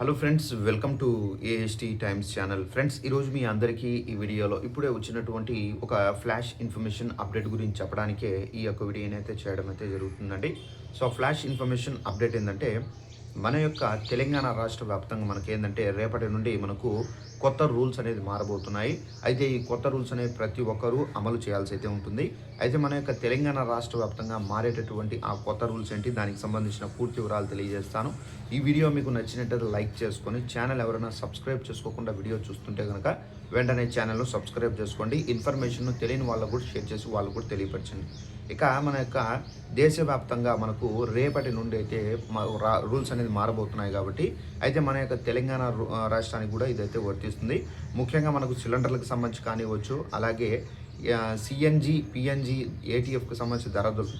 Hello friends, welcome to AST times channel. Friends, ఈరోజు మీ అందరికీ ఈ వీడియోలో ఇప్పుడే వచ్చినటువంటి ఒక ఫ్లాష్ ఇన్ఫర్మేషన్ అప్డేట్ గురించి చెప్పడానికే ఈ యొక్క వీడియోని అయితే చేయడం అయితే జరుగుతుందండి. సో ఫ్లాష్ ఇన్ఫర్మేషన్ అప్డేట్ ఏంటంటే, మన యొక్క తెలంగాణ రాష్ట్ర వ్యాప్తంగా మనకేంటంటే రేపటి నుండి మనకు కొత్త రూల్స్ అనేది మారబోతున్నాయి. అయితే ఈ కొత్త రూల్స్ అనేవి ప్రతి ఒక్కరూ అమలు చేయాల్సి అయితే ఉంటుంది. అయితే మన యొక్క తెలంగాణ రాష్ట్ర వ్యాప్తంగా మారేటటువంటి ఆ కొత్త రూల్స్ ఏంటి, దానికి సంబంధించిన పూర్తి వివరాలు తెలియజేస్తాను. ఈ వీడియో మీకు నచ్చినట్లయితే లైక్ చేసుకొని, ఛానల్ ఎవరైనా సబ్స్క్రైబ్ చేసుకోకుండా వీడియో చూస్తుంటే కనుక వెంటనే ఛానల్ను సబ్స్క్రైబ్ చేసుకోండి. ఇన్ఫర్మేషన్ను తెలియని వాళ్ళకు కూడా షేర్ చేసి వాళ్ళకు కూడా తెలియపరచండి. ఇక మన యొక్క దేశవ్యాప్తంగా మనకు రేపటి నుండి అయితే రూల్స్ అనేది మారబోతున్నాయి కాబట్టి అయితే మన యొక్క తెలంగాణ రాష్ట్రానికి కూడా ఇదైతే వర్తిస్తుంది. ముఖ్యంగా మనకు సిలిండర్లకు సంబంధించి కానివ్వచ్చు, అలాగే సిఎన్జి, పిఎన్జి, ఏటీఎఫ్కి సంబంధించిన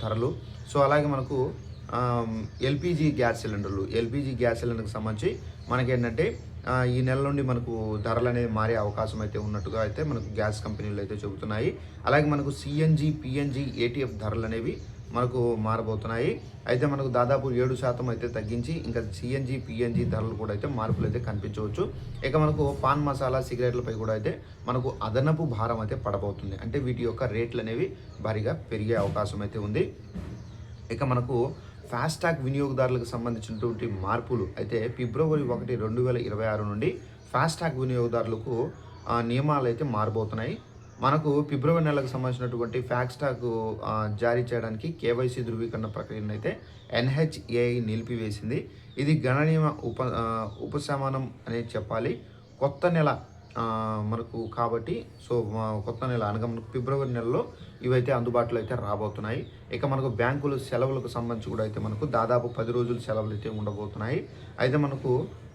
ధరలు, సో అలాగే మనకు ఎల్పిజి గ్యాస్ సిలిండర్కి సంబంధించి మనకేంటంటే ఈ నెల నుండి మనకు ధరలు అనేది మారే అవకాశం అయితే ఉన్నట్టుగా అయితే మనకు గ్యాస్ కంపెనీలు అయితే చెబుతున్నాయి. అలాగే మనకు సిఎన్జి, పిఎన్జి, ఏటీఎఫ్ ధరలు అనేవి మనకు మారబోతున్నాయి. అయితే మనకు దాదాపు 7% అయితే తగ్గించి ఇంకా సిఎన్జి, పిఎన్జి ధరలు కూడా అయితే మార్పులు అయితే కనిపించవచ్చు. ఇక మనకు పాన్ మసాలా, సిగరెట్లపై కూడా అయితే మనకు అదనపు భారం అయితే పడబోతుంది. అంటే వీటి యొక్క రేట్లు అనేవి భారీగా పెరిగే అవకాశం అయితే ఉంది. ఇక మనకు ఫాస్టాగ్ వినియోగదారులకు సంబంధించినటువంటి మార్పులు అయితే ఫిబ్రవరి 1, 2026 నుండి ఫాస్టాగ్ వినియోగదారులకు నియమాలు అయితే మారబోతున్నాయి. మనకు ఫిబ్రవరి నెలకు సంబంధించినటువంటి ఫాస్టాగ్ జారీ చేయడానికి కేవైసీ ధృవీకరణ ప్రక్రియను అయితే ఎన్హెచ్ఏఐ నిలిపివేసింది. ఇది గణనీయ ఉపశమనం అనేది చెప్పాలి. కొత్త నెల మనకు కాబట్టి కొత్త నెల అనగా మనకు ఫిబ్రవరి నెలలో ఇవైతే అందుబాటులో అయితే రాబోతున్నాయి. ఇక మనకు బ్యాంకులు సెలవులకు సంబంధించి కూడా అయితే మనకు దాదాపు 10 రోజులు సెలవులు అయితే ఉండబోతున్నాయి. అయితే మనకు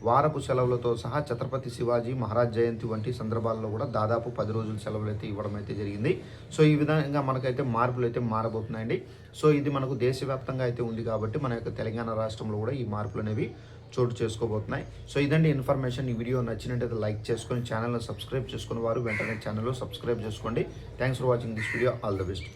వారపు సెలవులతో సహా ఛత్రపతి శివాజీ మహారాజ్ జయంతి వంటి సందర్భాల్లో కూడా దాదాపు 10 రోజులు సెలవులు అయితే ఇవ్వడం అయితే జరిగింది. సో ఈ విధంగా మనకైతే మార్పులు అయితే మారబోతున్నాయండి. సో ఇది మనకు దేశవ్యాప్తంగా అయితే ఉంది కాబట్టి మన యొక్క తెలంగాణ రాష్ట్రంలో కూడా ఈ మార్పులు అనేవి చోటు చేసుకోబోతున్నాయి. సో ఇదండి ఇన్ఫర్మేషన్. ఈ వీడియో నచ్చినట్టయితే లైక్ చేసుకొని ఛానల్ని సబ్స్క్రైబ్ చేసుకుని వారు వెంటనే ఛానల్లో సబ్స్క్రైబ్ చేసుకోండి. Thanks for watching this video. All the best.